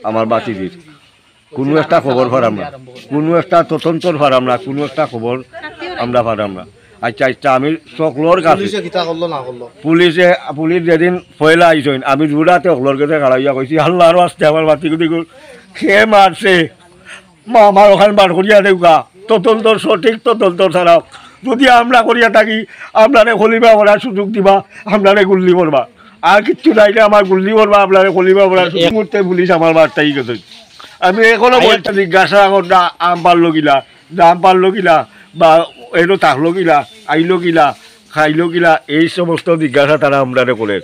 আমার বাতিজির কোনো একটা খবর পারাম না, কোনো একটা তদন্ত পারাম না, কোনো একটা খবর আমরা পারাম না। আচ্ছা আচ্ছা আমি সকলের কাছে পুলিশ যেদিন পয়লা আইসেন আমি জোড়াতে সকলের কাছে খাড়াইয়া কইছি আল্লাহর আসতে আমার বাতিগুলি সে মারছে আমার ওখানে বার করিয়া দেউকা তদন্ত সঠিক তদন্ত ছাড়াও যদি আমরা করিয়া থাকি আপনারে খলিবা করার সুযোগ দিবা, আপনারে গুল্লি করবা, আর কিচ্ছু নাই আমার গুল্লি করবা, আপনারে খলিবা করার মুহূর্তে পুলিশ আমার বার্তাই গেছে। আমি এখনো বলতে জিজ্ঞাসা করতে আম পারলো কিলা, দাম পারলো কিলা, বা এনো থাকলো কিলা, আইলো কিলা, খাইলো কিলা, এই সমস্ত জিজ্ঞাসা তারা আমরা করে।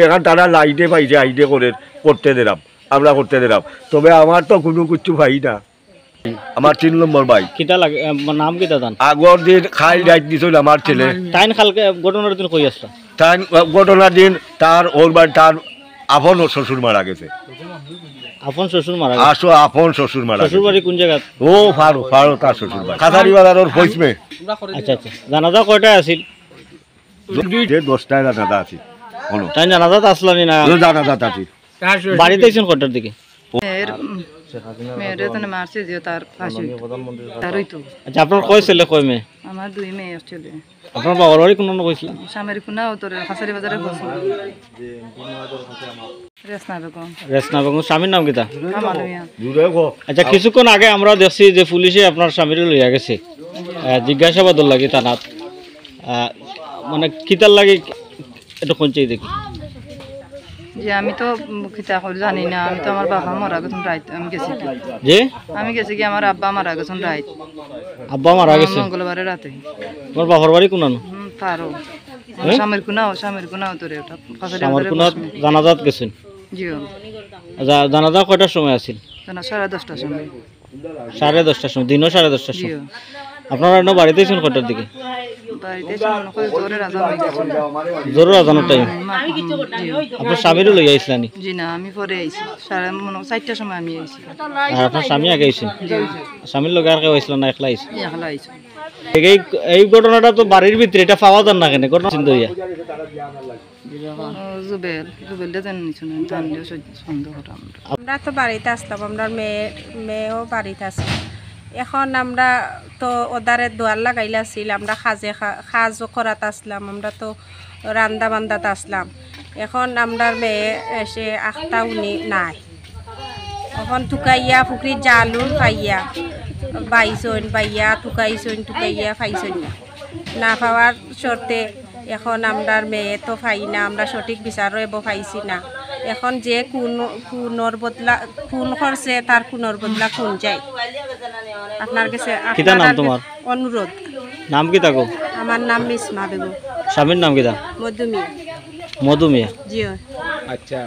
এখন তারা লাইটে পাইছে আইডে করে করতে দিলাম, আমরা করতে দিলাম। তবে আমার তো কোনো কিছু পাই না। আমার 3 নম্বর ভাই কিটা লাগে নাম কিটা জান আগর দিন খাই রাইট দিছিল আমার ছেলে টাইন খালকে ঘটনার দিন কই আসলা টাইম ঘটনার দিন তার ওর বাড়ি তার আপন শ্বশুর মারা গেছে। আপন শ্বশুর মারা আসো আপন শ্বশুর মারা শ্বশুর বাড়ি কোন জায়গা? ও ফারো ফারো তার শ্বশুর বাড়ি কাছারি বাজার ওর পশ্চিমে। আচ্ছা আচ্ছা জানাজা কয়টায় আছিল? 10টায় জানাজা আছে। বলো তাই জানাজাত আসলানি না? জানাজা আছে। বাড়িতে আইছেন কয়টার দিকে? মেয়েরে তো মারছে যে তার ফাঁসি তারই তো। আচ্ছা আপনার কয় ছেলে কয় মেয়ে? আমার 2 মেয়ে ছেলে। আপনার বাবার বাড়ি কোন কইছিল? স্বামীর কোনা তোর কাছারি বাজারে বসে রেসনা বেগম। রেসনা বেগম স্বামীর নাম কিটা? আমার মিয়া। আচ্ছা কিছুক্ষণ আগে আমরা দেখছি যে পুলিশে আপনার স্বামীরে লইয়া গেছে জিজ্ঞাসাবাদের লাগি থানাত, মানে কিতার লাগে এটা কোনটাই দেখি যে আমি তো খিতা করে জানি না, আমি তো আমার বাবা মারা গেছেন রাইত আমি গেছি কি যে আমি গেছি কি আমার আব্বা মারা গেছেন রাইত। আব্বা মারা গেছে মঙ্গলবারে রাতে। তোমার বাবার বাড়ি কোন? পারো স্বামীর কোনাও তোরে ওটা কাছারি আমার বাজারে কোন জানাজাত গেছেন? জিও জানাজা কয়টার সময় আছিল? জানা 10:30টার সময়। 10:30টার সময় দিনও 10:30টার সময়? জিও আপনারা এনে বাড়িতে আছেন কয়টার দিকে? বাড়িতে মনে করে তোরে রাজা হয়ে গেছে জোরে আজানোর টাইম আপনার স্বামীরও লইয়া আইসলানি? জি না আমি পরে আইছি 4টার সময় আমি আইছি। আর আপনার স্বামী আগে আইছেন? স্বামীর লগে আর কেউ আইসল না একলা আইছে? একলা আইছি। এই ঘটনাটা তো বাড়ির ভিতরে, এটা পাওয়া যান না কেন ঘটনা চিন্তা? জুবেল দেন নিছুন তানলেও সন্দেহ হতো। আমরা তো বাড়িতে আসলাম, আমরা মেয়েও বাড়িতে আসলাম। এখন আমরা তো ওদারে দোয়ার লাগাইলে আসছিল, আমরা খাজও করাতে আসলাম, আমরা তো রান্দা বান্দাতে আসলাম। এখন আমরা মেয়ে এসে আখটা উনি নাই, এখন টুকাইয়া পুকুরির জালুন পাইয়া বাইছন বাইয়া টুকাইয়া পাইছন না পাওয়ার শর্তে এখন আমরা মেয়ে তো পাই না, আমরা সঠিক বিচারও এব পাইছি না। এখন যে খুনের বদলা খুন করছে তার খুনের বদলা খুন যায়। আপনার কাছে অনুরোধ। নাম কি থাকো? আমার নাম মিসমা বেগম। স্বামীর নাম কি? মধুমিয়া। মধুমিয়া জি। আচ্ছা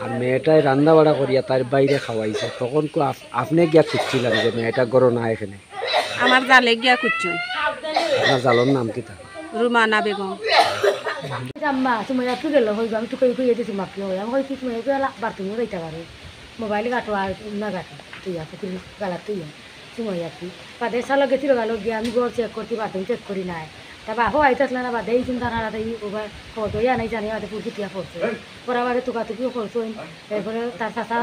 আর মেয়েটাই রান্না বাড়া করিয়া তার বাইরে খাওয়াইছে, তখন আপনি গিয়া খুঁজছিলেন যে মেয়েটা গরো না এখানে? আমার জালে গিয়া খুঁজছেন। আপনার জালর নাম কি? রুমানা বেগম। আম্মা তুমি একটু গেল হইব, আমি তো কই কই দিছি মাপি হই আমি কই কি তুমি বাথরুম যাইতে পারো, মোবাইল কাটো আর না কাটো তুই পুকুর গালা তুই তুমি আপনি বাদে সালো গেছিল গালো গিয়ে আমি ঘর চেক করতে বাথরুম চেক করি নাই। তারপর আহো আইতে আসলে না বাদে এই চিন্তা না এই ওবার খবর ইয়া নাই জানি বাদে পুরকি টিয়া পড়ছে পরে বাদে টুকাটুকিও করছইন। এরপরে তার চাষা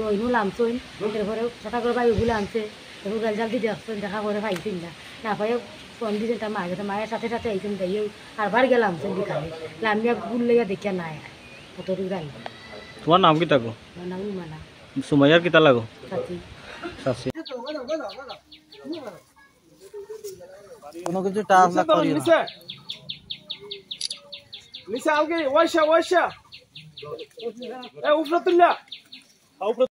ওইনু লামছইন, এরপরে চাষা করে বাই ওগুলো আনছে, এরপর গাল জাল দিতে আসছেন, দেখা করে পাইছেন না, না পাই ফোন দিয়েছেন তার মায়ের কাছে, মায়ের সাথে সাথে আইছেন যাইও আর বার গেলাম বিকালে লামিয়া গুল লেগে দেখিয়া নাই কত গাল। তোমার নাম কি থাকো? নাম মানা। সুমাইয়ার কিতা লাগো? সাথী। কোনো কিছু টাস লাগ করি না। নিচে আলগে ওয়াইশা এ উপরে তুললা